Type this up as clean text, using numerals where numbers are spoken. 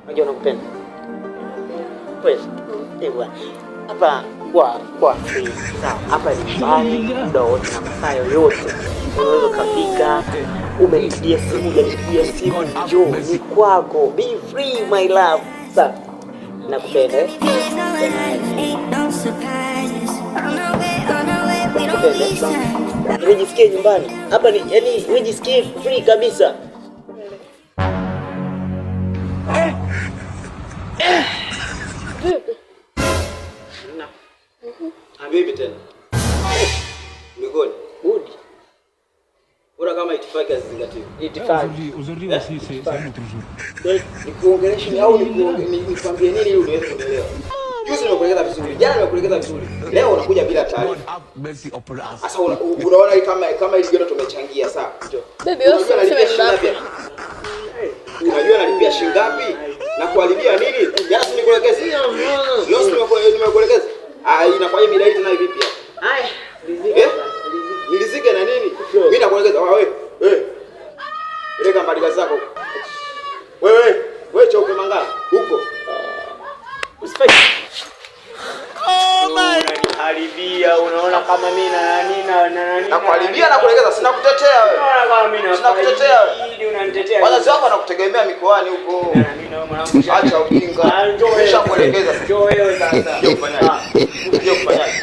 Unajua nakupenda. Kweli. Bwana. Hapa kwa free. Sawa. Hapa ni nyumbani, muda wote na masaa yoyote. Unaweza kufika, umenipigia simu, umenipigia simu, njoo ni kwako. Be free my love. Sawa. Nakupenda. Unajisikia nyumbani. Hapa ni yani unajisikia free kabisa. Habibi tena. Migoni. Good. Bora kama itifaki azingatiwe. Itifaki. Aujourd'hui aussi c'est un autre jour. Nikuongeleshe au nikwambie nini ili uweze kuelewa. Juzi nimekuelekeza vizuri. Jana nimekuelekeza vizuri. Leo unakuja bila taarifa. Sasa unaona kama ile joto tumechangia sawa. Baby wewe unasema ngapi? Unajua nalipia shilingi ngapi? Na kualibia nini? Jana nikuelekeza. Leo nimekuelekeza. Inakuwa midai tena hivi pia. Haya, nilizike na nini? Mimi nakuelekeza wewe. Ile kambaliga zako. Wewe chauke mangala huko. Usifanye. Haribia, unaona kama mimi na nani. Nakuharibia na kuelekeza sina kutetea wewe. Unaona kama mimi na. Sina kutetea wewe. Ili unanitetea. Wazazi wako wanakutegemea mikoani huko. Acha ujinga. Nishakuelekeza. Njoo wewe sasa. Ndio kufanyaje?